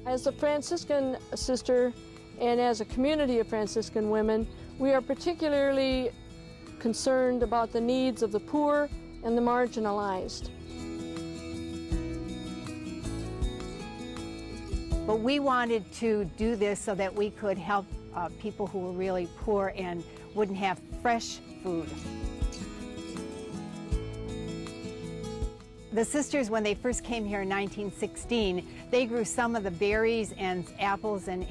As a Franciscan sister and as a community of Franciscan women, we are particularly concerned about the needs of the poor and the marginalized. But we wanted to do this so that we could help people who were really poor and wouldn't have fresh food. The sisters, when they first came here in 1916, they grew some of the berries and apples and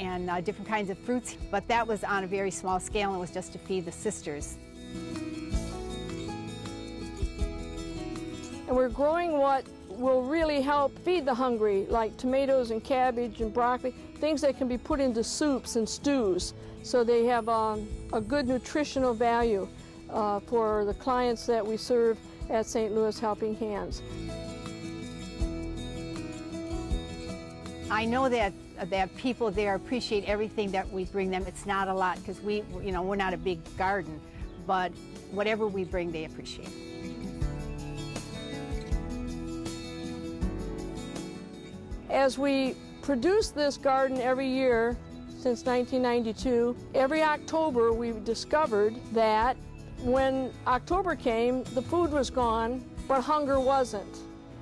different kinds of fruits, but that was on a very small scale and was just to feed the sisters. And we're growing what will really help feed the hungry, like tomatoes and cabbage and broccoli, things that can be put into soups and stews, so they have a good nutritional value for the clients that we serve at St. Louis Helping Hands. I know that people there appreciate everything that we bring them. It's not a lot because we're not a big garden, but whatever we bring, they appreciate. As we produce this garden every year since 1992, every October we discovered that when October came, the food was gone, but hunger wasn't.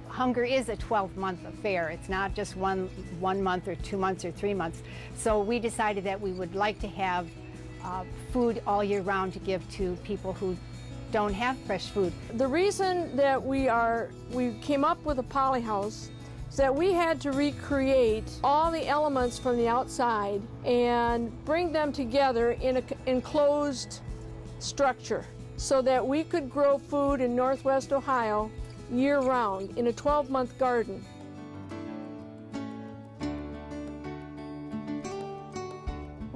Hunger is a 12-month affair. It's not just one month or 2 months or 3 months. So we decided that we would like to have food all year round to give to people who don't have fresh food. The reason that we came up with a Polyhouse is that we had to recreate all the elements from the outside and bring them together in an enclosed structure so that we could grow food in Northwest Ohio year-round in a 12-month garden.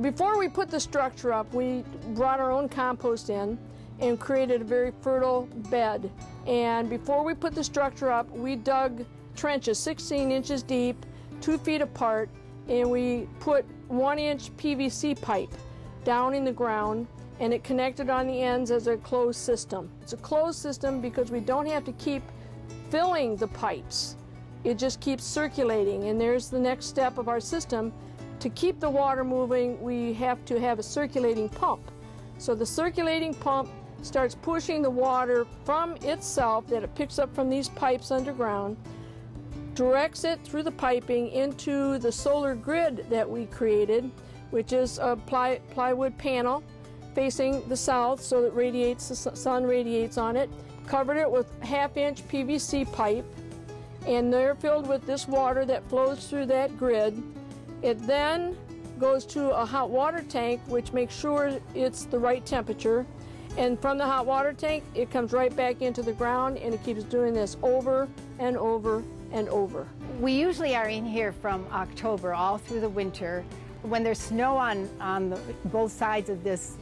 Before we put the structure up, we brought our own compost in and created a very fertile bed. And before we put the structure up, we dug trenches 16 inches deep, 2 feet apart, and we put 1-inch PVC pipe down in the ground, and it connected on the ends as a closed system. It's a closed system because we don't have to keep filling the pipes. It just keeps circulating, and there's the next step of our system. To keep the water moving, we have to have a circulating pump. So the circulating pump starts pushing the water from itself that it picks up from these pipes underground, directs it through the piping into the solar grid that we created, which is a plywood panel facing the south so that the sun radiates on it. Covered it with 1/2-inch PVC pipe, and they're filled with this water that flows through that grid. It then goes to a hot water tank, which makes sure it's the right temperature. And from the hot water tank, it comes right back into the ground, and it keeps doing this over and over and over. We usually are in here from October all through the winter. When there's snow on both sides of this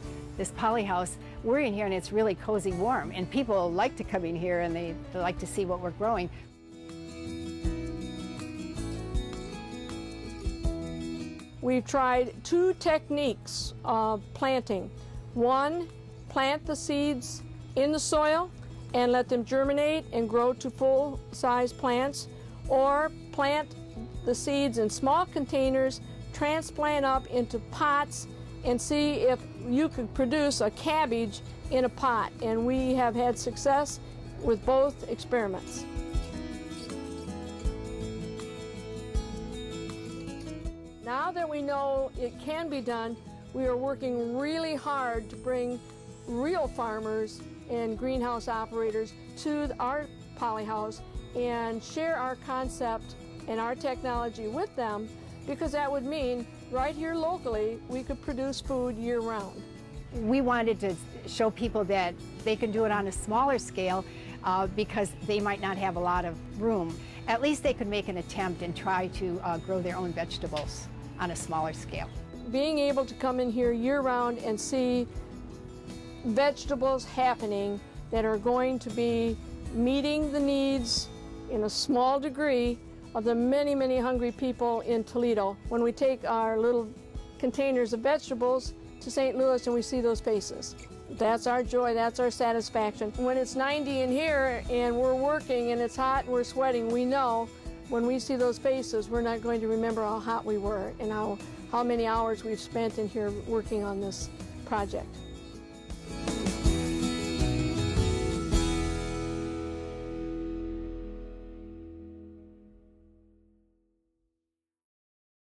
Polyhouse, we're in here and it's really cozy warm, and people like to come in here and they like to see what we're growing. We've tried 2 techniques of planting. One, plant the seeds in the soil and let them germinate and grow to full-size plants, or plant the seeds in small containers, transplant up into pots, and see if you could produce a cabbage in a pot. And we have had success with both experiments. Now that we know it can be done, we are working really hard to bring real farmers and greenhouse operators to our Polyhouse and share our concept and our technology with them, because that would mean right here locally we could produce food year-round. We wanted to show people that they can do it on a smaller scale because they might not have a lot of room. At least they could make an attempt and try to grow their own vegetables on a smaller scale. Being able to come in here year-round and see vegetables happening that are going to be meeting the needs in a small degree of the many, many hungry people in Toledo. When we take our little containers of vegetables to St. Louis and we see those faces, that's our joy, that's our satisfaction. When it's 90 in here and we're working and it's hot and we're sweating, we know when we see those faces, we're not going to remember how hot we were and how many hours we've spent in here working on this project.